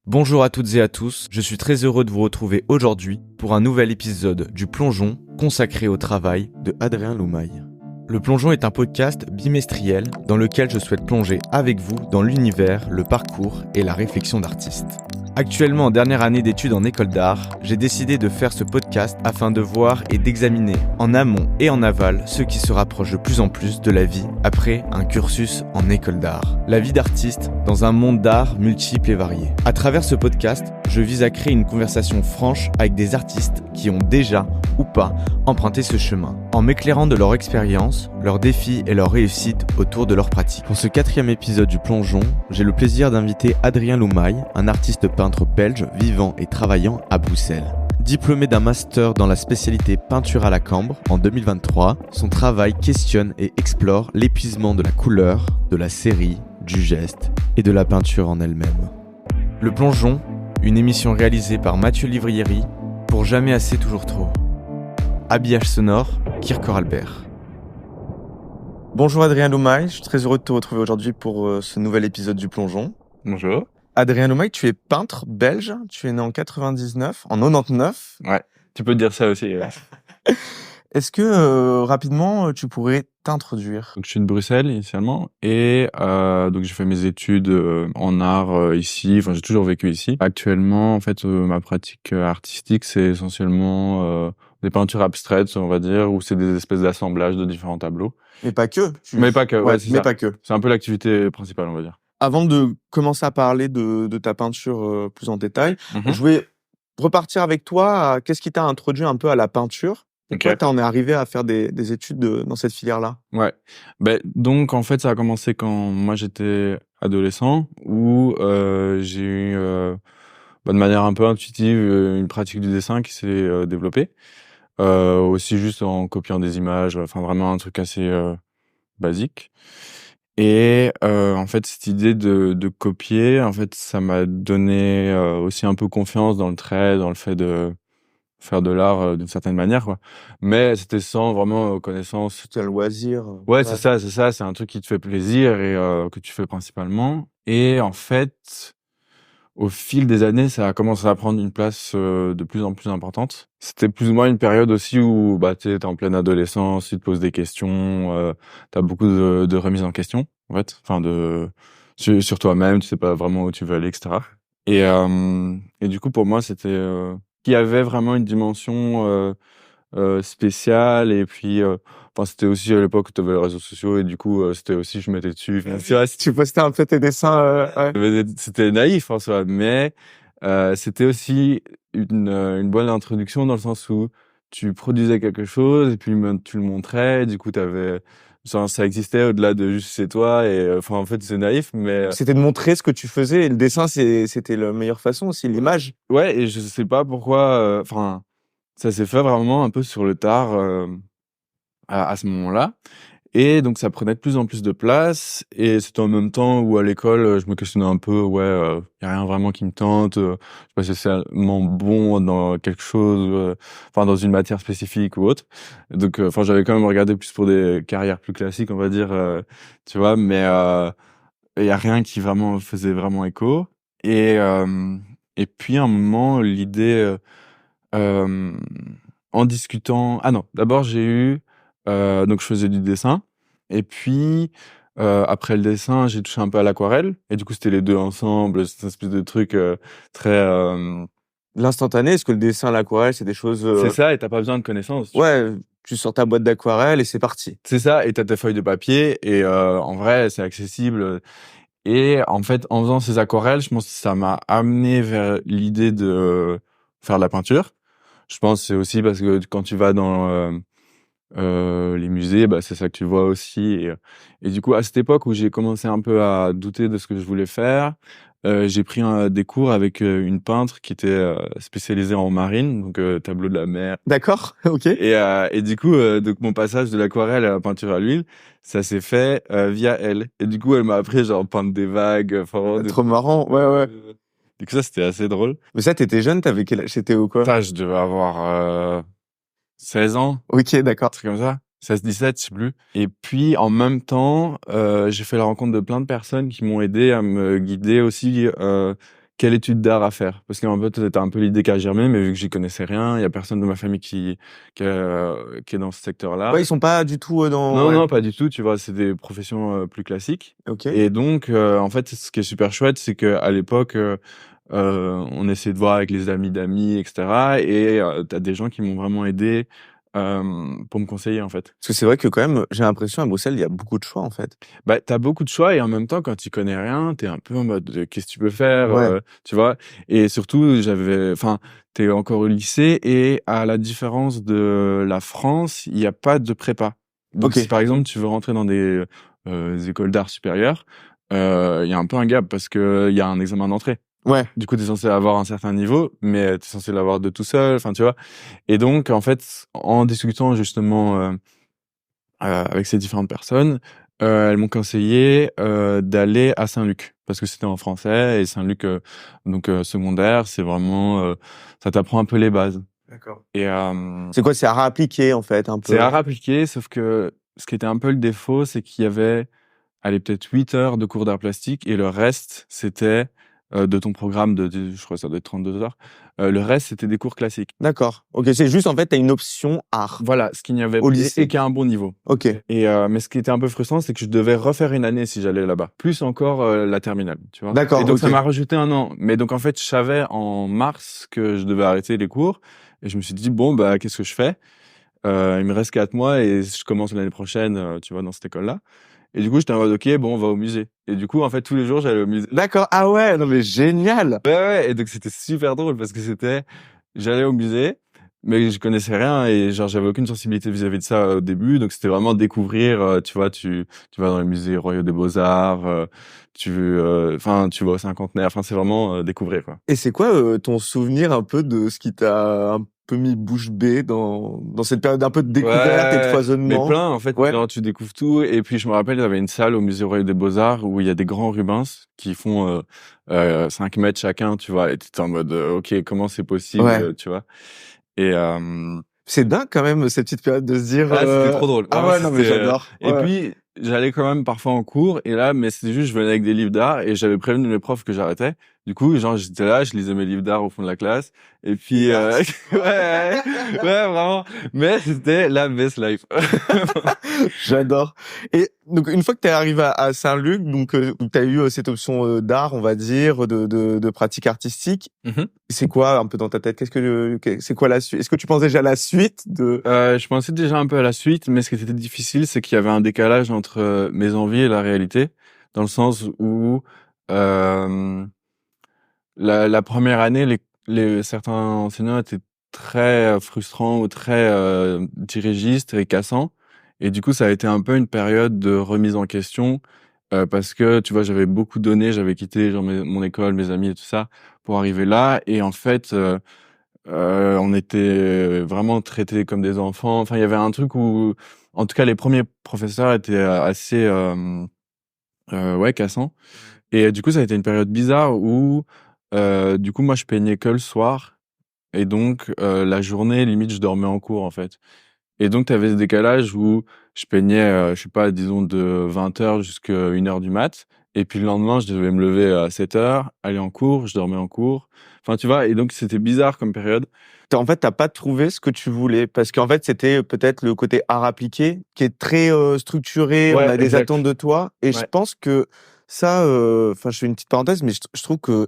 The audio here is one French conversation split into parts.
Bonjour à toutes et à tous, je suis très heureux de vous retrouver aujourd'hui pour un nouvel épisode du Plongeon consacré au travail de Adrien Loumaille. Le Plongeon est un podcast bimestriel dans lequel je souhaite plonger avec vous dans l'univers, le parcours et la réflexion d'artistes. Actuellement en dernière année d'études en école d'art, j'ai décidé de faire ce podcast afin de voir et d'examiner en amont et en aval ceux qui se rapprochent de plus en plus de la vie après un cursus en école d'art. La vie d'artiste dans un monde d'art multiple et varié. À travers ce podcast, je vise à créer une conversation franche avec des artistes qui ont déjà ou pas emprunté ce chemin, en m'éclairant de leur expérience, leurs défis et leurs réussites autour de leur pratique. Pour ce 4e épisode du Plongeon, j'ai le plaisir d'inviter Adrien Loumaille, un artiste peintre belge vivant et travaillant à Bruxelles. Diplômé d'un master dans la spécialité peinture à la cambre en 2023, son travail questionne et explore l'épuisement de la couleur, de la série, du geste et de la peinture en elle-même. Le Plongeon, une émission réalisée par Mathieu Livrieri pour Jamais assez toujours trop. Habillage sonore, Kirkor Albert. Bonjour Adrien Loumaille, je suis très heureux de te retrouver aujourd'hui pour ce nouvel épisode du Plongeon. Bonjour. Adrien Loumaille, tu es peintre belge, tu es né en 99. Ouais, tu peux dire ça aussi. Est-ce que rapidement tu pourrais t'introduire? Donc je suis de Bruxelles initialement et donc j'ai fait mes études en art ici. Enfin, j'ai toujours vécu ici. Actuellement, en fait, ma pratique artistique, c'est essentiellement des peintures abstraites, on va dire, où c'est des espèces d'assemblages de différents tableaux. Mais pas que. Mais pas que. Ouais, c'est mais ça. pas que. C'est un peu l'activité principale, on va dire. Avant de commencer à parler de ta peinture plus en détail, je voulais repartir avec toi. Qu'est-ce qui t'a introduit un peu à la peinture? Pourquoi t'en es arrivé à faire des études dans cette filière-là? Ouais. Donc, en fait, ça a commencé quand moi j'étais adolescent, où j'ai eu, de manière un peu intuitive, une pratique du dessin qui s'est développée. Aussi juste en copiant des images, enfin vraiment un truc assez basique. Et en fait, cette idée de copier, en fait, ça m'a donné aussi un peu confiance dans le trait, dans le fait de faire de l'art d'une certaine manière, quoi. Mais c'était sans vraiment connaissance. C'était un loisir. Ouais, c'est ça, c'est un truc qui te fait plaisir et que tu fais principalement. Et en fait, au fil des années, ça a commencé à prendre une place de plus en plus importante. C'était plus ou moins une période aussi où t'es en pleine adolescence, tu te poses des questions, t'as beaucoup de remises en question, en fait, enfin sur toi-même, tu sais pas vraiment où tu veux aller, etc. Et du coup, pour moi, c'était qu'il y avait vraiment une dimension spéciale. Et puis c'était aussi à l'époque où tu avais les réseaux sociaux et du coup c'était aussi je mettais dessus. C'est vrai, si tu postais un peu tes dessins. Ouais. C'était naïf en soi, mais c'était aussi une bonne introduction dans le sens où tu produisais quelque chose et puis tu le montrais. Du coup, ça existait au-delà de juste c'est toi. Et en fait, c'est naïf, mais C'était de montrer ce que tu faisais. Et le dessin, c'était la meilleure façon aussi, l'image. ouais. Et je sais pas pourquoi. Ça s'est fait vraiment un peu sur le tard à ce moment-là. Et donc ça prenait de plus en plus de place et c'était en même temps où à l'école je me questionnais un peu, y a rien vraiment qui me tente, je sais pas si c'est vraiment bon dans quelque chose, dans une matière spécifique ou autre. Donc j'avais quand même regardé plus pour des carrières plus classiques, on va dire, tu vois, mais il y a rien qui vraiment faisait vraiment écho. Et puis à un moment l'idée en discutant, d'abord j'ai eu donc je faisais du dessin et puis après le dessin, j'ai touché un peu à l'aquarelle et du coup, c'était les deux ensemble, c'est une espèce de truc très L'instantané, est-ce que le dessin, l'aquarelle, c'est des choses. C'est ça, et t'as pas besoin de connaissances. Ouais, tu sors ta boîte d'aquarelle et c'est parti. C'est ça, et t'as tes feuilles de papier et en vrai, c'est accessible. Et en fait, en faisant ces aquarelles, je pense que ça m'a amené vers l'idée de faire de la peinture. Je pense que c'est aussi parce que quand tu vas dans les musées, c'est ça que tu vois aussi. Et du coup, à cette époque où j'ai commencé un peu à douter de ce que je voulais faire, j'ai pris des cours avec une peintre qui était spécialisée en marine, donc tableau de la mer. D'accord, ok. Et du coup, donc mon passage de l'aquarelle à la peinture à l'huile, ça s'est fait via elle. Et du coup, elle m'a appris genre peindre des vagues. Trop marrant, ouais. Du coup, ça, c'était assez drôle. Mais ça, t'étais jeune, t'avais quel âge? C'était au quoi? Ça, je devais avoir 16 ans. Ok, d'accord. Un truc comme ça. 16-17, je sais plus. Et puis, en même temps, j'ai fait la rencontre de plein de personnes qui m'ont aidé à me guider aussi, quelle étude d'art à faire. Parce qu'en fait, c'était un peu l'idée qui a germé, mais vu que j'y connaissais rien, il y a personne de ma famille qui est dans ce secteur-là. Ouais, ils sont pas du tout dans. Non, Ouais. non, pas du tout, tu vois, c'est des professions plus classiques. Ok. Et donc, en fait, ce qui est super chouette, c'est qu'à l'époque, on essayait de voir avec les amis d'amis, etc. Et t'as des gens qui m'ont vraiment aidé pour me conseiller, en fait. Parce que c'est vrai que quand même, j'ai l'impression à Bruxelles, il y a beaucoup de choix en fait. Bah, t'as beaucoup de choix et en même temps, quand tu connais rien, t'es un peu en mode qu'est-ce que tu peux faire, Ouais. tu vois. Et surtout, t'es encore au lycée et à la différence de la France, il n'y a pas de prépa. Donc, Ok. si par exemple tu veux rentrer dans des écoles d'art supérieures, il y a un peu un gap parce que il y a un examen d'entrée. Ouais. Du coup, t'es censé avoir un certain niveau, mais t'es censé l'avoir de tout seul, enfin, tu vois. Et donc, en fait, en discutant justement avec ces différentes personnes, elles m'ont conseillé d'aller à Saint-Luc parce que c'était en français et Saint-Luc secondaire, c'est vraiment ça t'apprend un peu les bases. D'accord. Et C'est quoi? C'est à réappliquer en fait un peu. c'est à appliquer, sauf que ce qui était un peu le défaut, c'est qu'il y avait allez peut-être 8 heures de cours d'art plastique et le reste c'était de ton programme je crois que ça doit être 32 heures. Le reste c'était des cours classiques. D'accord. Ok, c'est juste en fait, t'as une option art Voilà, ce qu'il n'y avait au et lycée. qui a un bon niveau. Ok. Et mais ce qui était un peu frustrant, c'est que je devais refaire une année si j'allais là-bas, plus encore la terminale, tu vois. D'accord. Et donc Ok. ça m'a rajouté un an. Mais donc en fait, je savais en mars que je devais arrêter les cours et je me suis dit bon bah qu'est-ce que je fais? Il me reste 4 mois et je commence l'année prochaine, tu vois, dans cette école-là. Et du coup, j'étais en mode ok, bon, on va au musée. Et du coup, en fait, tous les jours, j'allais au musée. D'accord. Ah ouais, non mais génial. Ouais, ouais. Et donc c'était super drôle parce que j'allais au musée, mais je connaissais rien et genre j'avais aucune sensibilité vis-à-vis de ça au début. Donc c'était vraiment découvrir. Tu vois, tu vas dans les musées Royaux des Beaux-Arts, tu vas au Cinquantenaire. Enfin, c'est vraiment découvrir quoi. Et c'est quoi ton souvenir un peu de ce qui t'a un peu mis bouche bée dans cette période un peu de découverte et de Ouais, mais foisonnement? plein en fait. Ouais. Genre tu découvres tout. Et puis je me rappelle, il y avait une salle au musée Royaux des Beaux-Arts où il y a des grands Rubens qui font 5 mètres chacun. Tu vois, et t'es en mode ok, comment c'est possible, Ouais. tu vois. Et C'est dingue quand même cette petite période de se dire. ah, c'était trop drôle. Ah Vraiment, ouais, non mais c'était, j'adore. Et Ouais. puis, j'allais quand même parfois en cours, et là, mais c'était juste, je venais avec des livres d'art, et j'avais prévenu mes profs que j'arrêtais. Du coup, genre, j'étais là, je lisais mes livres d'art au fond de la classe, et puis, ouais, vraiment. Mais c'était la best life. J'adore. Et donc une fois que t'es arrivé à Saint-Luc, donc où t'as eu cette option d'art, on va dire, de pratique artistique. Mhm. C'est quoi un peu dans ta tête? C'est quoi la suite? Est-ce que tu penses déjà à la suite de? Je pensais déjà un peu à la suite, mais ce qui était difficile, c'est qu'il y avait un décalage entre mes envies et la réalité, dans le sens où, la première année, certains enseignants étaient très frustrants ou très dirigistes et cassants. Et du coup, ça a été un peu une période de remise en question parce que, tu vois, j'avais beaucoup donné, j'avais quitté genre mon école, mes amis et tout ça pour arriver là. Et en fait, on était vraiment traités comme des enfants. Enfin, il y avait un truc où, en tout cas, les premiers professeurs étaient assez ouais, cassants. Et du coup, ça a été une période bizarre où, du coup, moi, je peignais que le soir. Et donc, la journée, limite, je dormais en cours, en fait. Et donc, tu avais ce décalage où je peignais, je sais pas, disons de 20h jusqu'à 1h du mat. Et puis le lendemain, je devais me lever à 7h, aller en cours, je dormais en cours. Enfin, tu vois, et donc, c'était bizarre comme période. En fait, t'as pas trouvé ce que tu voulais parce qu'en fait, c'était peut-être le côté art appliqué qui est très structuré. On Ouais, a des exact. attentes de toi, et je Ouais. pense que ça, enfin, je fais une petite parenthèse, mais je trouve que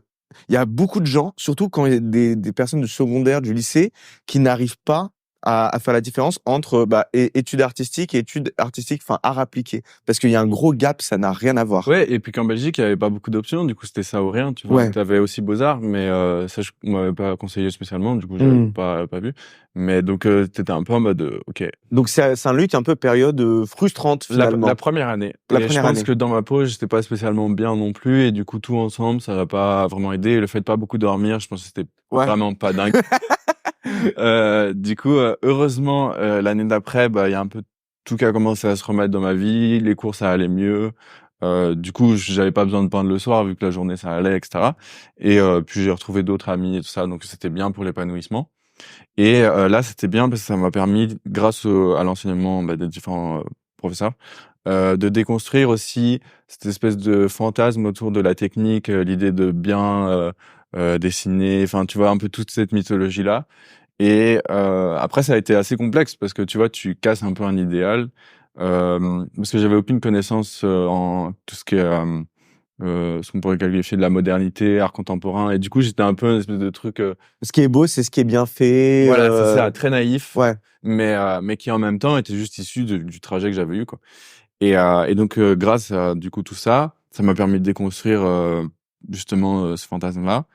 il y a beaucoup de gens, surtout quand il y a des personnes du secondaire, du lycée, qui n'arrivent pas à faire la différence entre études artistiques et études artistiques, enfin art appliqué, parce qu'il y a un gros gap, ça n'a rien à voir. Ouais, et puis qu'en Belgique, il y avait pas beaucoup d'options, du coup, c'était ça ou rien, tu vois. Ouais. T'avais aussi Beaux-Arts, mais ça, on m'avait pas conseillé spécialement, du coup, j'avais pas vu. Mais donc, t'étais un peu en mode, ok. Donc c'est Saint-Luc, un peu période frustrante finalement. La première année. La Et je première pense année. que dans ma peau, j'étais pas spécialement bien non plus, et du coup, tout ensemble, ça va pas vraiment aider. Le fait de pas beaucoup dormir, je pense que c'était Ouais. vraiment pas dingue. Du coup, heureusement, l'année d'après, il y a un peu tout qui a commencé à se remettre dans ma vie. Les cours, ça allait mieux. Du coup, j'avais pas besoin de peindre le soir vu que la journée, ça allait, etc. Et puis, j'ai retrouvé d'autres amis et tout ça, donc c'était bien pour l'épanouissement. Et là, c'était bien parce que ça m'a permis, grâce à l'enseignement des différents professeurs, de déconstruire aussi cette espèce de fantasme autour de la technique, l'idée de bien dessiner, enfin, tu vois, un peu toute cette mythologie-là. Et après, ça a été assez complexe parce que, tu vois, tu casses un peu un idéal. Parce que j'avais aucune connaissance en tout ce qui est ce qu'on pourrait qualifier de la modernité, art contemporain. Et du coup, j'étais un peu une espèce de truc... Ce qui est beau, c'est ce qui est bien fait. Voilà, c'est ça, très naïf, Ouais. mais qui en même temps était juste issu du trajet que j'avais eu, quoi. Et donc, grâce à du coup tout ça, ça m'a permis de déconstruire justement ce fantasme-là.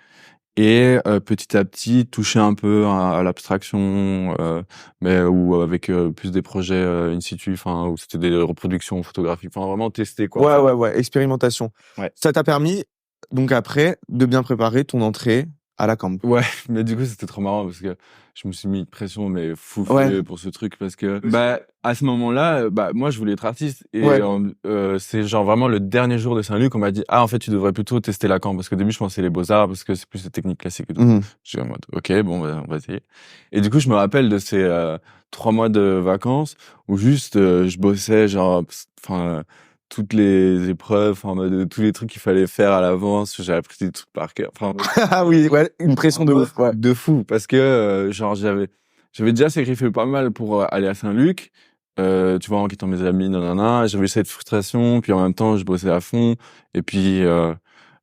Et petit à petit, toucher un peu à l'abstraction, mais ou avec plus des projets in situ, enfin où c'était des reproductions photographiques, enfin vraiment tester quoi. Ouais, expérimentation. Ouais. Ça t'a permis, donc après, de bien préparer ton entrée à la camp. Ouais, mais du coup c'était trop marrant parce que je me suis mis une pression mais fou Ouais. pour ce truc parce que bah à ce moment-là, bah moi je voulais être artiste et Ouais. c'est genre vraiment le dernier jour de Saint-Luc on m'a dit en fait tu devrais plutôt tester la camp parce qu'au début je pensais les beaux-arts parce que c'est plus des techniques classiques et tout. Mhm. Je suis en mode OK, bon bah, on va essayer. Et du coup je me rappelle de ces 3 mois de vacances où juste je bossais genre enfin toutes les épreuves, en mode tous les trucs qu'il fallait faire à l'avance, j'ai appris des trucs par cœur. Enfin, Ah oui, ouais, une pression de ouf. Ouais. de fou parce que genre j'avais déjà sacrifié pas mal pour aller à Saint-Luc. Tu vois, en quittant mes amis, nanana, j'avais eu cette frustration, puis en même temps, je bossais à fond. Et puis,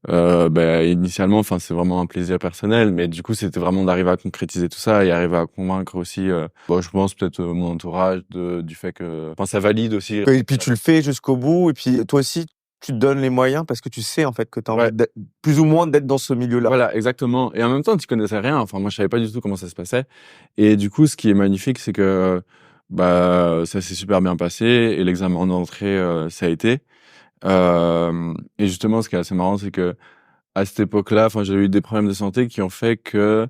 bah, initialement, enfin, c'est vraiment un plaisir personnel, mais du coup, c'était vraiment d'arriver à concrétiser tout ça et arriver à convaincre aussi, bon, je pense peut-être mon entourage du fait que, enfin, ça valide aussi. Et puis tu le fais jusqu'au bout, et puis toi aussi, tu te donnes les moyens parce que tu sais en fait que tu as Ouais. envie plus ou moins d'être dans ce milieu-là. Voilà, exactement. Et en même temps, tu connaissais rien. Enfin, moi, je savais pas du tout comment ça se passait. Et du coup, ce qui est magnifique, c'est que bah ça s'est super bien passé et l'examen d'entrée, ça a été. Et justement, ce qui est assez marrant, c'est que à cette époque-là, enfin, j'ai eu des problèmes de santé qui ont fait que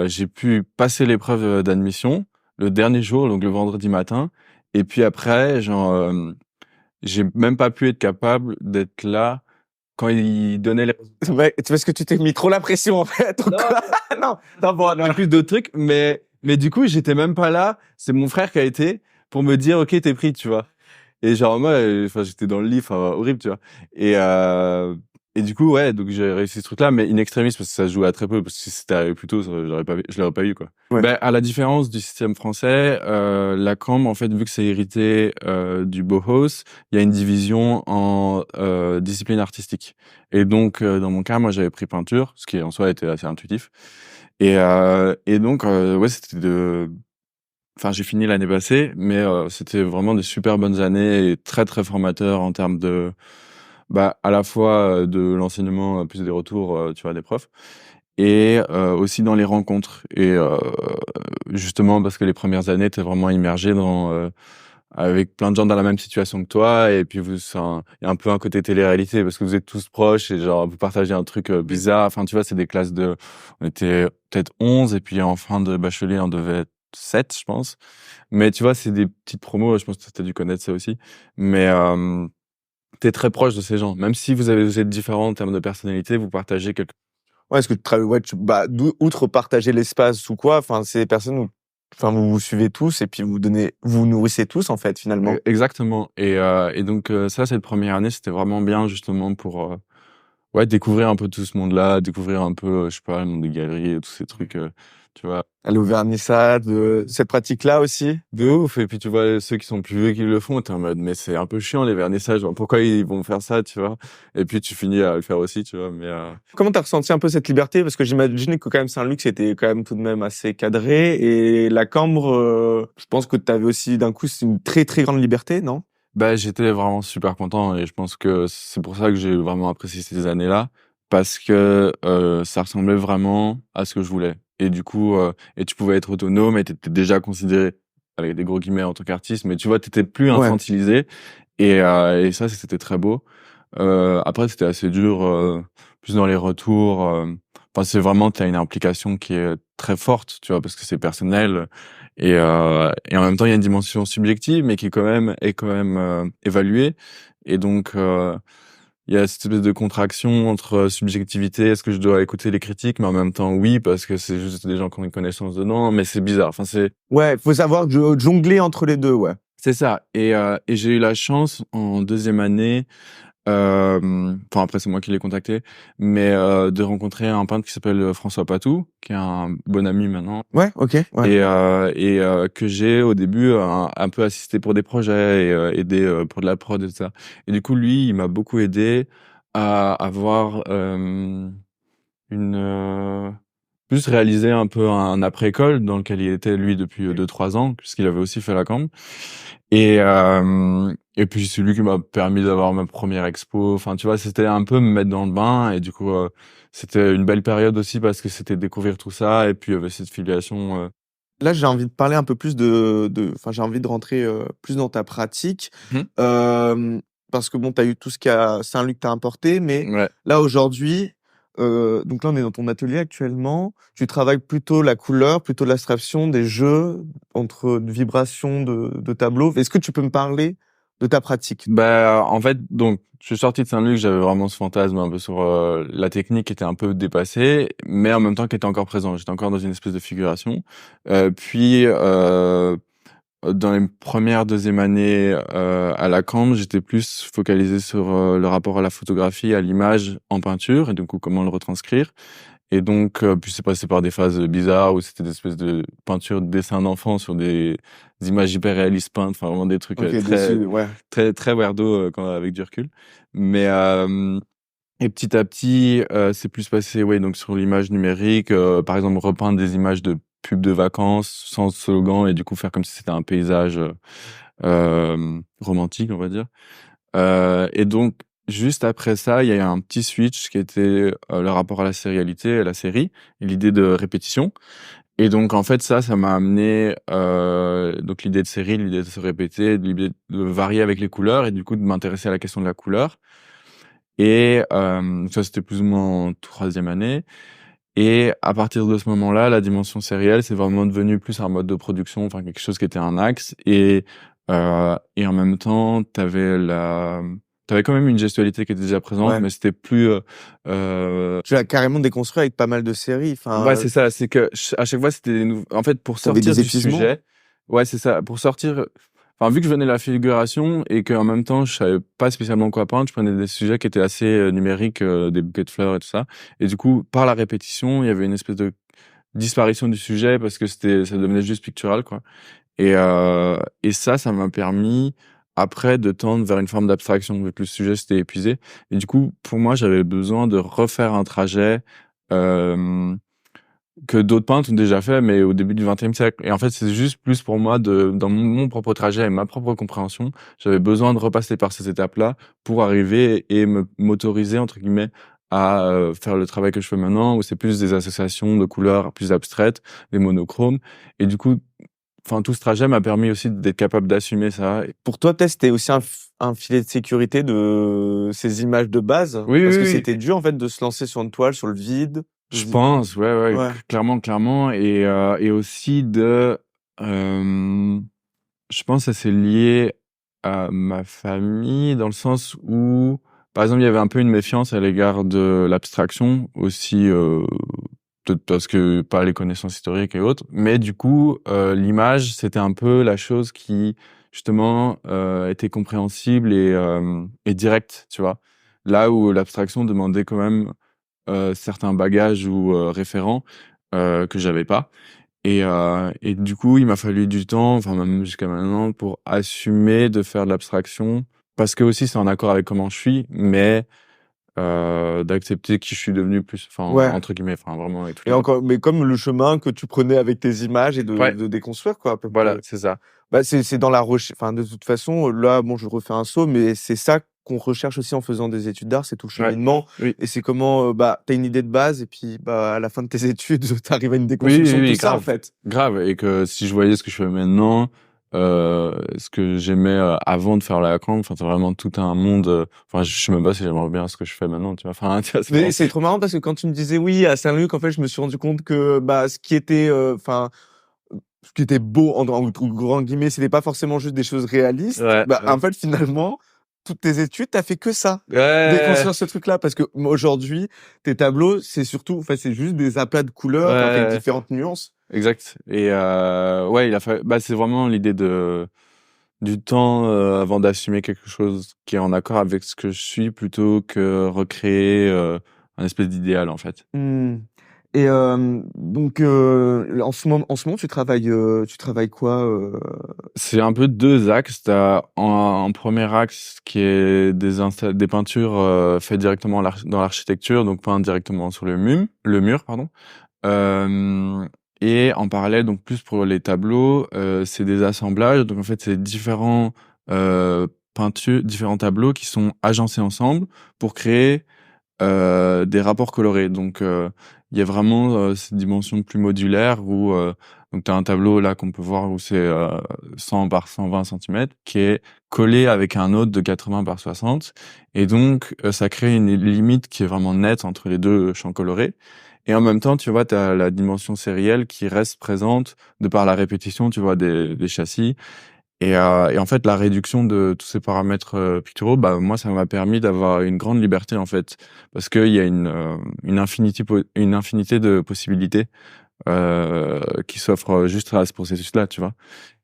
j'ai pu passer l'épreuve d'admission le dernier jour, donc le vendredi matin. Et puis après, genre, j'ai même pas pu être capable d'être là quand ils donnaient les résultats. Ouais, parce que tu t'es mis trop la pression en fait. Donc, non, bon, non. Plus d'autres trucs, mais du coup, j'étais même pas là. C'est mon frère qui a été pour me dire, OK, t'es pris, tu vois. Et genre, moi, enfin, j'étais dans le lit, enfin, horrible, tu vois. Et du coup, ouais, donc j'ai réussi ce truc-là, mais in extremis, parce que ça se jouait à très peu, parce que si c'était arrivé plus tôt, je l'aurais pas eu, quoi. Ouais. Ben, à la différence du système français, la CAM, en fait, vu que c'est hérité du Bauhaus, il y a une division en discipline artistique. Et donc, dans mon cas, moi, j'avais pris peinture, ce qui en soi était assez intuitif. Et donc, ouais, enfin, j'ai fini l'année passée, mais c'était vraiment des super bonnes années et très, très formateurs en termes de, bah, à la fois de l'enseignement, plus des retours, tu vois, des profs, et aussi dans les rencontres. Et justement, parce que les premières années, t'es vraiment immergé avec plein de gens dans la même situation que toi, et puis il y a un peu un côté télé-réalité parce que vous êtes tous proches et genre vous partagez un truc bizarre. Enfin, tu vois, c'est des classes on était peut-être 11 et puis en fin de bachelier, on devait être 7, je pense. Mais tu vois, c'est des petites promos, je pense que tu as dû connaître ça aussi. Mais t'es très proche de ces gens. Même si vous êtes différents en termes de personnalité, vous partagez quelque chose. Ouais, est-ce que outre partager l'espace ou quoi, enfin, c'est des personnes où, enfin, vous vous suivez tous et puis vous nourrissez tous en fait finalement. Exactement. Et donc ça, cette première année, c'était vraiment bien justement pour ouais, découvrir un peu tout ce monde-là, découvrir un peu, je sais pas, le monde des galeries, tous ces trucs, tu vois. Aller au vernissage, cette pratique-là aussi. De ouf. Et puis tu vois ceux qui sont plus vieux qui le font, t'es en mode mais c'est un peu chiant les vernissages. Genre, pourquoi ils vont faire ça, tu vois. Et puis tu finis à le faire aussi, tu vois. Mais Comment t'as ressenti un peu cette liberté? Parce que j'imagine que quand même Saint-Luc c'était quand même tout de même assez cadré, et la Cambre, je pense que t'avais aussi d'un coup c'est une très très grande liberté, non? bah j'étais vraiment super content et je pense que c'est pour ça que j'ai vraiment apprécié ces années-là parce que ça ressemblait vraiment à ce que je voulais. Et du coup, et tu pouvais être autonome et t'étais déjà considéré avec des gros guillemets en tant qu'artiste, mais tu vois, t'étais plus Ouais. infantilisé et ça c'était très beau. Après c'était assez dur, plus dans les retours. Enfin c'est vraiment t'as une implication qui est très forte, tu vois, parce que c'est personnel et en même temps il y a une dimension subjective, mais qui est quand même évaluée. Et donc il y a cette espèce de contraction entre subjectivité, est-ce que je dois écouter les critiques, mais en même temps oui, parce que c'est juste des gens qui ont une connaissance dedans, mais c'est bizarre. Enfin c'est Ouais, faut savoir jongler entre les deux, ouais. ça. Et j'ai eu la chance en deuxième année Enfin après c'est moi qui l'ai contacté, mais de rencontrer un peintre qui s'appelle François Patou, qui est un bon ami maintenant, Ouais, ok. Ouais. et que j'ai au début un peu assisté pour des projets et aidé pour de la prod et tout ça. Et du coup lui il m'a beaucoup aidé à avoir une plus réaliser un peu un après-école dans lequel il était lui depuis 2-3 ans, puisqu'il avait aussi fait la Cambre. Et puis c'est lui qui m'a permis d'avoir ma première expo. Enfin, tu vois, c'était un peu me mettre dans le bain. Et du coup, c'était une belle période aussi parce que c'était découvrir tout ça. Et puis, il y avait cette filiation. Là, j'ai envie de parler un peu plus enfin, j'ai envie de rentrer plus dans ta pratique. Mhm. Parce que bon, tu as eu tout ce qu'a Saint-Luc t'a importé, mais Ouais. là, aujourd'hui, donc là, on est dans ton atelier actuellement. Tu travailles plutôt la couleur, plutôt l'abstraction, des jeux entre vibrations de tableaux. Est-ce que tu peux me parler de ta pratique? Bah, en fait, donc, je suis sorti de Saint-Luc, j'avais vraiment ce fantasme un peu sur la technique qui était un peu dépassée, mais en même temps qui était encore présent. J'étais encore dans une espèce de figuration. Puis, dans les premières, deuxième années à la Cambre, j'étais plus focalisé sur le rapport à la photographie, à l'image en peinture, et du coup, comment le retranscrire. Et donc, puis c'est passé par des phases bizarres où c'était des espèces de peintures, de dessins d'enfants sur des images hyper réalistes peintes, enfin vraiment des trucs Ok, très, ouais. très, très weirdo avec du recul. Mais et petit à petit, c'est plus passé, ouais, donc sur l'image numérique, par exemple repeindre des images de pubs de vacances sans slogan et du coup faire comme si c'était un paysage romantique, on va dire. Et donc, juste après ça, il y a eu un petit switch qui était le rapport à la sérialité, à la série, et l'idée de répétition. Et donc, en fait, ça m'a amené donc l'idée de série, l'idée de se répéter, l'idée de varier avec les couleurs, et du coup de m'intéresser à la question de la couleur. Et ça, c'était plus ou moins en troisième année. Et à partir de ce moment-là, la dimension sérielle, c'est vraiment devenu plus un mode de production, enfin quelque chose qui était un axe. Et en même temps, t'avais quand même une gestualité qui était déjà présente, Ouais. mais c'était plus. Tu l'as carrément déconstruit avec pas mal de séries. Ouais, Enfin, c'est ça. C'est que à chaque fois, c'était en fait pour t'avais sortir des du épuisements. sujet. Ouais, c'est ça. Pour sortir. Enfin, vu que je venais de la figuration et qu'en même temps, je savais pas spécialement quoi peindre, je prenais des sujets qui étaient assez numériques, des bouquets de fleurs et tout ça. Et du coup, par la répétition, il y avait une espèce de disparition du sujet parce que ça devenait juste pictural, quoi. Et ça m'a permis après de tendre vers une forme d'abstraction vu que le sujet s'était épuisé. Et du coup, pour moi, j'avais besoin de refaire un trajet euh, que d'autres peintres ont déjà fait, mais au début du XXe siècle. Et en fait, c'est juste plus pour moi dans mon propre trajet et ma propre compréhension, j'avais besoin de repasser par ces étapes-là pour arriver et m'autoriser entre guillemets à faire le travail que je fais maintenant, où c'est plus des associations de couleurs plus abstraites, des monochromes. Et du coup, enfin, tout ce trajet m'a permis aussi d'être capable d'assumer ça. Pour toi, peut-être, c'était aussi un filet de sécurité de ces images de base? Oui, Parce oui, que oui. c'était dur, en fait, de se lancer sur une toile, sur le vide. Je pense, ouais, Ouais. clairement, clairement. Et aussi je pense que c'est lié à ma famille dans le sens où, par exemple, il y avait un peu une méfiance à l'égard de l'abstraction aussi, peut-être parce que pas les connaissances historiques et autres. Mais du coup, l'image, c'était un peu la chose qui, justement, était compréhensible et directe, tu vois. Là où l'abstraction demandait quand même certains bagages ou référents que j'avais pas. Et du coup, il m'a fallu du temps, enfin même jusqu'à maintenant, pour assumer de faire de l'abstraction, parce que aussi c'est en accord avec comment je suis, mais d'accepter qui je suis devenu plus, enfin Ouais. entre guillemets, enfin vraiment et tout. Et encore, mais comme le chemin que tu prenais avec tes images et Ouais, de déconstruire, quoi, à peu voilà, près. c'est ça. Bah, c'est dans la recherche. Enfin, de toute façon, là, bon, je refais un saut, mais c'est ça qu'on recherche aussi en faisant des études d'art, c'est tout le Ouais, cheminement. oui, Et c'est comment, bah, t'as une idée de base, et puis, bah, à la fin de tes études, t'arrives à une oui, déconstruction oui, de tout oui, ça, en grave, fait. grave. Et que si je voyais ce que je fais maintenant, ce que j'aimais avant de faire la camp, enfin c'est vraiment tout un monde. Enfin, je sais même pas si j'aimerais bien ce que je fais maintenant, tu vois. Enfin, tu vois, c'est Mais vraiment. c'est trop marrant parce que quand tu me disais oui à Saint-Luc, en fait, je me suis rendu compte que, bah, ce qui était, enfin, ce qui était beau en grands guillemets, c'était pas forcément juste des choses réalistes. Ouais, Bah, ouais. en fait, finalement, toutes tes études, t'as fait que ça. Ouais, Déconstruire ce truc-là. Parce que aujourd'hui, tes tableaux, c'est surtout, enfin, c'est juste des aplats de couleurs avec ouais, différentes nuances. exact. Et ouais, il a fallu. Bah, c'est vraiment l'idée de du temps avant d'assumer quelque chose qui est en accord avec ce que je suis plutôt que recréer un espèce d'idéal en fait. Mmh. Et donc en ce moment, tu travailles quoi? C'est un peu 2 axes. Tu as un 1er axe qui est des peintures faites directement dans l'architecture, donc peintes directement sur le mur, pardon. Et en parallèle, donc plus pour les tableaux, c'est des assemblages. Donc en fait, c'est différents différents tableaux qui sont agencés ensemble pour créer des rapports colorés. Donc il y a vraiment cette dimension plus modulaire où donc tu as un tableau là qu'on peut voir où c'est 100 par 120 centimètres qui est collé avec un autre de 80 par 60 et donc ça crée une limite qui est vraiment nette entre les deux champs colorés. Et en même temps, tu vois, tu as la dimension sérielle qui reste présente de par la répétition, tu vois, des châssis. Et en fait, la réduction de tous ces paramètres picturaux, bah moi, ça m'a permis d'avoir une grande liberté en fait, parce qu'il y a une infinité de possibilités qui s'offrent juste à ce processus-là, tu vois.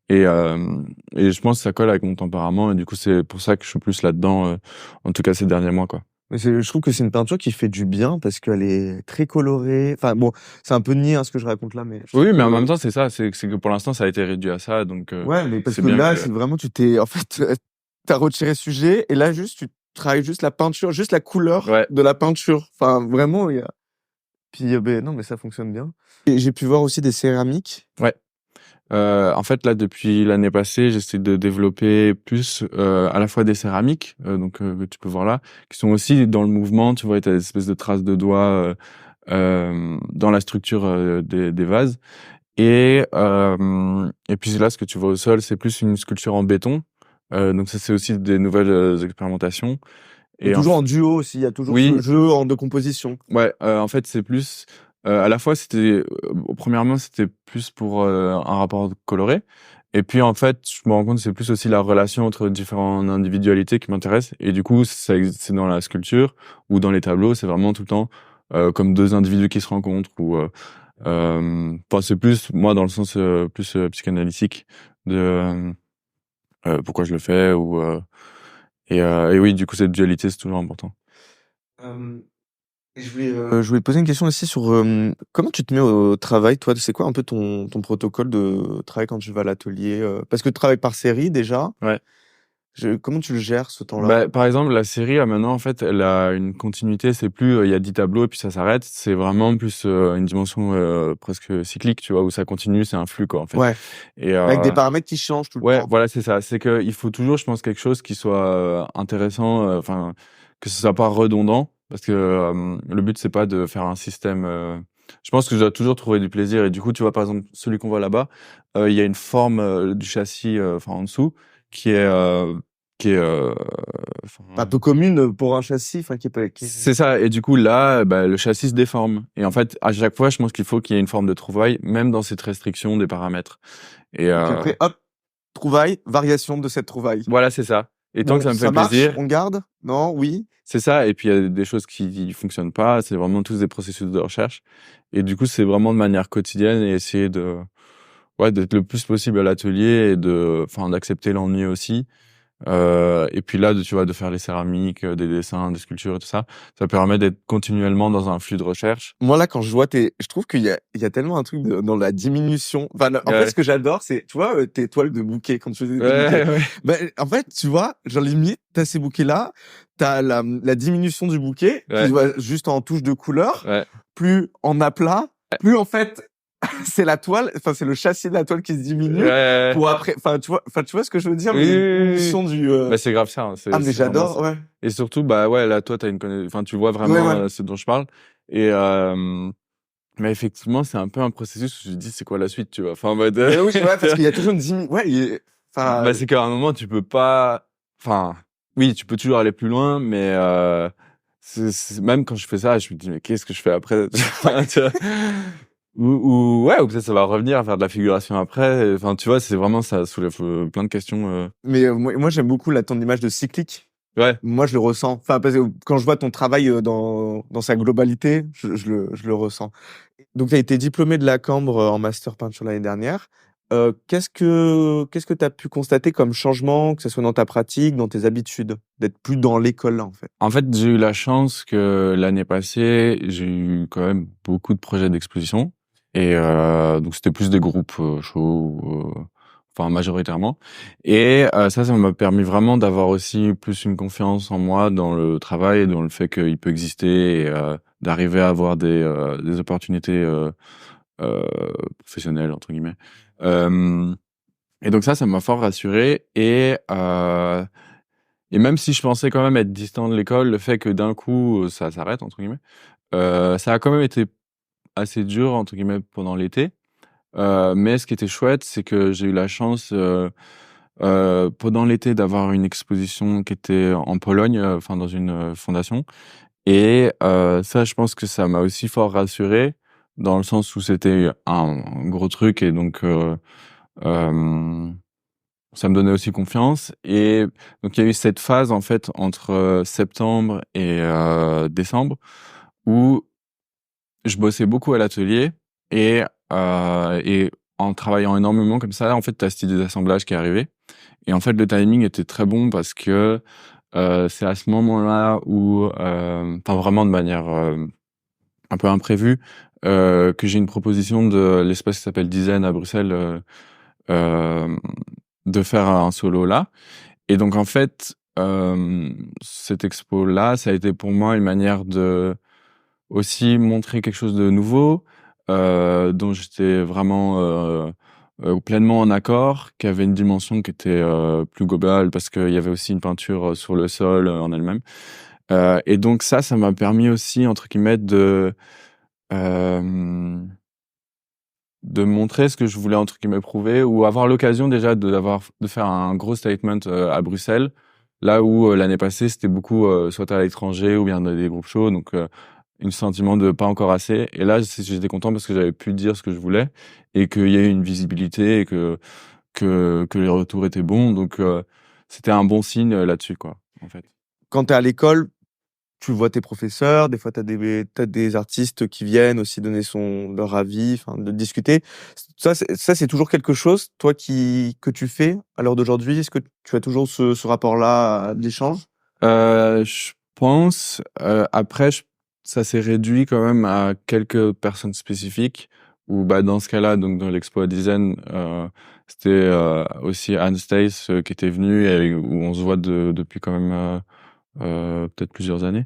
Et, euh, et je pense que ça colle avec mon tempérament, et du coup, c'est pour ça que je suis plus là-dedans, en tout cas ces derniers mois, quoi. Mais je trouve que c'est une peinture qui fait du bien parce qu'elle est très colorée. Enfin bon, c'est un peu niais hein, ce que je raconte là, mais je trouve Oui, mais en que même temps, c'est ça, c'est que pour l'instant, ça a été réduit à ça, donc ouais, mais parce c'est que bien là, que c'est vraiment tu t'es en fait, tu retiré le sujet et là juste tu travailles juste la peinture, juste la couleur ouais. de la peinture. Enfin vraiment, il y a puis beh, non, mais ça fonctionne bien. Et j'ai pu voir aussi des céramiques. Ouais. En fait, là, depuis l'année passée, j'essaie de développer plus à la fois des céramiques, donc que tu peux voir là, qui sont aussi dans le mouvement. Tu vois, tu as des espèces de traces de doigts dans la structure des vases. Et puis là, ce que tu vois au sol, c'est plus une sculpture en béton. Donc ça, c'est aussi des nouvelles expérimentations. Mais Et toujours en duo aussi, il y a toujours ce oui, jeu en de composition. ouais, en fait, c'est plus à la fois premièrement, c'était plus pour un rapport coloré et puis, en fait, je me rends compte que c'est plus aussi la relation entre différentes individualités qui m'intéresse et du coup, c'est dans la sculpture ou dans les tableaux, c'est vraiment tout le temps comme 2 individus qui se rencontrent ou enfin, c'est plus moi dans le sens plus psychanalytique de pourquoi je le fais ou et oui, du coup, cette dualité, c'est toujours important. Hem Et je voulais te poser une question aussi sur, comment tu te mets au travail, toi? C'est quoi un peu ton protocole de travail quand tu vas à l'atelier? Parce que tu travailles par série déjà. Ouais. Comment tu le gères ce temps-là? Bah, par exemple, la série, maintenant, en fait, elle a une continuité. C'est plus, il y a 10 tableaux et puis ça s'arrête. C'est vraiment plus une dimension presque cyclique, tu vois, où ça continue, c'est un flux, quoi, en fait. Ouais, Et avec des paramètres qui changent tout le ouais, temps. voilà, c'est ça. C'est que il faut toujours, je pense, quelque chose qui soit intéressant, enfin, que ce soit pas redondant, parce que le but, c'est pas de faire un système. Je pense que je dois toujours trouver du plaisir. Et du coup, tu vois, par exemple, celui qu'on voit là-bas, il y a une forme du châssis, enfin, en dessous, qui est, euh, qui est, Un enfin, peu commune, pour un châssis, enfin qui est c'est ça. Et du coup, là, bah, le châssis se déforme. Et en fait, à chaque fois, je pense qu'il faut qu'il y ait une forme de trouvaille, même dans cette restriction des paramètres. Et donc après hop, trouvaille, variation de cette trouvaille. voilà, c'est ça. Et tant que Bon, ça me fait ça marche? plaisir, On garde? Non? Oui? c'est ça. Et puis, il y a des choses qui fonctionnent pas. C'est vraiment tous des processus de recherche. Et du coup, c'est vraiment de manière quotidienne et essayer ouais, d'être le plus possible à l'atelier et enfin, d'accepter l'ennui aussi. Et puis là, tu vois, de faire les céramiques, des dessins, des sculptures et tout ça, ça permet d'être continuellement dans un flux de recherche. Moi, là, quand je vois je trouve qu'il y a tellement un truc dans la diminution. Enfin, en fait, Ouais. ce que j'adore, c'est, tu vois, tes toiles de bouquet, quand tu faisais des bouquets. Ouais, ouais. Ben, en fait, tu vois, genre limite, t'as ces bouquets-là, t'as la diminution du bouquet, qui Ouais. se voit juste en touche de couleur, Ouais. plus en aplat, plus en fait, c'est la toile, enfin, c'est le châssis de la toile qui se diminue Ouais. pour après, enfin, tu vois ce que je veux dire? Oui, Mais oui, une oui, oui. diminution du, Bah, c'est grave ça, hein. ah, mais C'est vraiment j'adore, ça. ouais. Et surtout, bah, ouais, là, toi, enfin, tu vois Ouais, vraiment ouais. ce dont je parle. Et, mais effectivement, c'est un peu un processus où je me dis, c'est quoi la suite, tu vois? Enfin, en mode, Mais oui, ouais, parce qu'il y a toujours une ouais, enfin, bah, c'est qu'à un moment, tu peux pas, enfin, oui, tu peux toujours aller plus loin, mais, même quand je fais ça, je me dis, mais qu'est-ce que je fais après? Enfin, tu vois? Ouais, ou peut-être ça va revenir à faire de la figuration après. Enfin, tu vois, c'est vraiment, ça soulève plein de questions. mais moi, j'aime beaucoup ton image de cyclique. Ouais, Moi, je le ressens. Enfin, parce que quand je vois ton travail dans sa globalité, je le ressens. Donc, tu as été diplômé de la Cambre en master peinture l'année dernière. qu'est-ce que tu as pu constater comme changement, que ce soit dans ta pratique, dans tes habitudes, d'être plus dans l'école là, en fait? En fait, j'ai eu la chance que l'année passée, j'ai eu quand même beaucoup de projets d'exposition et donc c'était plus des groupes, chauds, enfin majoritairement et ça m'a permis vraiment d'avoir aussi plus une confiance en moi dans le travail et dans le fait qu'il peut exister et d'arriver à avoir des opportunités, heu, «professionnelles» entre guillemets. Hem Et donc ça m'a fort rassuré et même si je pensais quand même être distant de l'école, le fait que d'un coup, ça «s'arrête» entre guillemets, ça a quand même été assez dur entre guillemets pendant l'été. Mais ce qui était chouette, c'est que j'ai eu la chance, pendant l'été d'avoir une exposition qui était en Pologne, enfin dans une, fondation et ça je pense que ça m'a aussi fort rassuré dans le sens où c'était un gros truc et donc hem ça me donnait aussi confiance et donc il y a eu cette phase en fait entre, septembre et décembre où je bossais beaucoup à l'atelier et en travaillant énormément comme ça, en fait, tu as cette idée d'assemblage qui est arrivée et en fait, le timing était très bon parce que, c'est à ce moment-là où, enfin vraiment de manière, un peu imprévue, que j'ai une proposition de l'espace qui s'appelle Dizaine à Bruxelles, hem, de faire un solo là. Et donc en fait, cette expo-là, ça a été pour moi une manière de aussi montrer quelque chose de nouveau, dont j'étais vraiment, pleinement en accord, qui avait une dimension qui était, plus globale parce qu'il y avait aussi une peinture, sur le sol, en elle-même. Et donc ça m'a permis aussi entre guillemets hem, de montrer ce que je voulais entre guillemets «prouver» ou avoir l'occasion déjà de faire un gros statement, à Bruxelles. Là où, l'année passée, c'était beaucoup, soit à l'étranger ou bien dans des groupes chauds donc une sentiment de pas encore assez et là, j'étais content parce que j'avais pu dire ce que je voulais et qu'il y a eu une visibilité et que les retours étaient bons donc c'était un bon signe, là-dessus quoi, en fait. Quand tu es à l'école, tu vois tes professeurs, des fois tu as des artistes qui viennent aussi donner leur avis, enfin de discuter. Ça c'est toujours quelque chose, toi que tu fais à l'heure d'aujourd'hui? Est-ce que tu as toujours ce rapport-là d'échange? Je pense, après ça s'est réduit quand même à quelques personnes spécifiques où, bah, dans ce cas-là, donc dans l'expo à Dizaine, c'était, aussi Anne Stace, qui était venue et où on se voit depuis quand même, peut-être plusieurs années,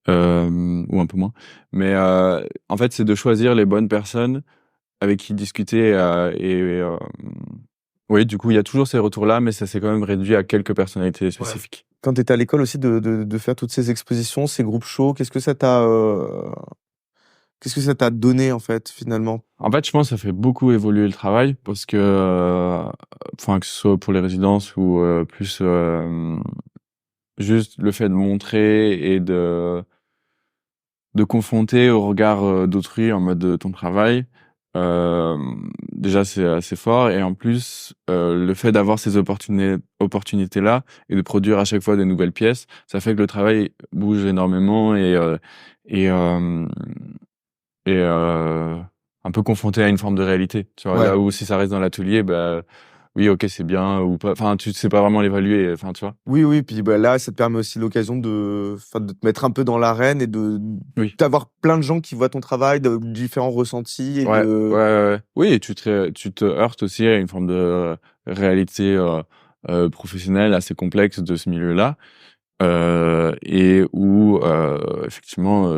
ou un peu moins. Mais, en fait, c'est de choisir les bonnes personnes avec qui discuter, oui, du coup, il y a toujours ces retours-là, mais ça s'est quand même réduit à quelques personnalités Ouais. spécifiques. Quand tu étais à l'école aussi de faire toutes ces expositions, ces groupes shows, qu'est-ce que ça t'a donné en fait, finalement? En fait, je pense que ça fait beaucoup évoluer le travail parce que, enfin, que ce soit pour les résidences ou, plus, juste le fait de montrer et de confronter au regard, d'autrui en mode, ton travail, déjà c'est assez fort et en plus, le fait d'avoir ces opportunités-là et de produire à chaque fois des nouvelles pièces, ça fait que le travail bouge énormément et hem et un peu confronté à une forme de réalité, tu vois? Ouais. Là où si ça reste dans l'atelier, bah, oui, OK, c'est bien ou pas, enfin, tu sais pas vraiment l'évaluer, enfin, tu vois? Oui, oui, puis, bah, là, ça te permet aussi l'occasion de te mettre un peu dans l'arène et Oui. d'avoir plein de gens qui voient ton travail, de différents ressentis et Ouais, ouais, de ouais, ouais. Oui et tu te heurtes aussi à une forme de réalité, professionnelle assez complexe de ce milieu-là, et où, effectivement,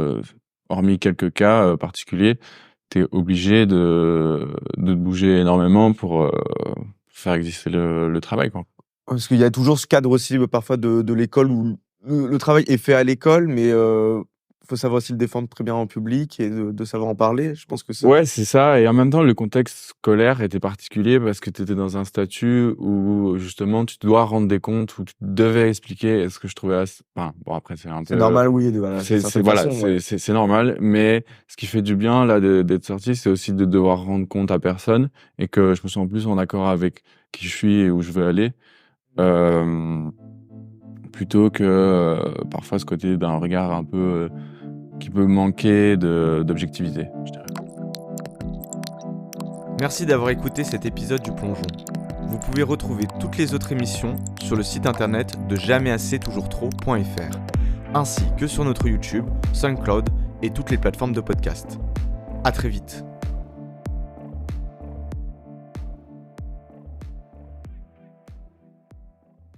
hormis quelques cas, particuliers, tu es obligé de bouger énormément pour, faire exister le travail, quoi. parce qu'il y a toujours ce cadre aussi, parfois de l'école où le travail est fait à l'école, mais faut savoir aussi le défendre très bien en public et de savoir en parler. Je pense que ça Ouais, c'est ça et en même temps, le contexte scolaire était particulier parce que tu étais dans un statut où justement tu dois rendre des comptes, où tu devais expliquer et ce que je trouvais enfin, bon après c'est un c'est peu, normal, oui, de voilà, d'une certaine voilà, façon, ouais. c'est normal, mais ce qui fait du bien là d'être sorti, c'est aussi de devoir rendre compte à personne et que je me sens plus en accord avec qui je suis et où je veux aller, hem, plutôt que, parfois ce côté d'un regard un peu, qui peut manquer d'objectivité, je dirais. Merci d'avoir écouté cet épisode du Plongeon. Vous pouvez retrouver toutes les autres émissions sur le site internet de JamaisAsseToujourStro.fr, ainsi que sur notre YouTube, SoundCloud et toutes les plateformes de podcast. À très vite.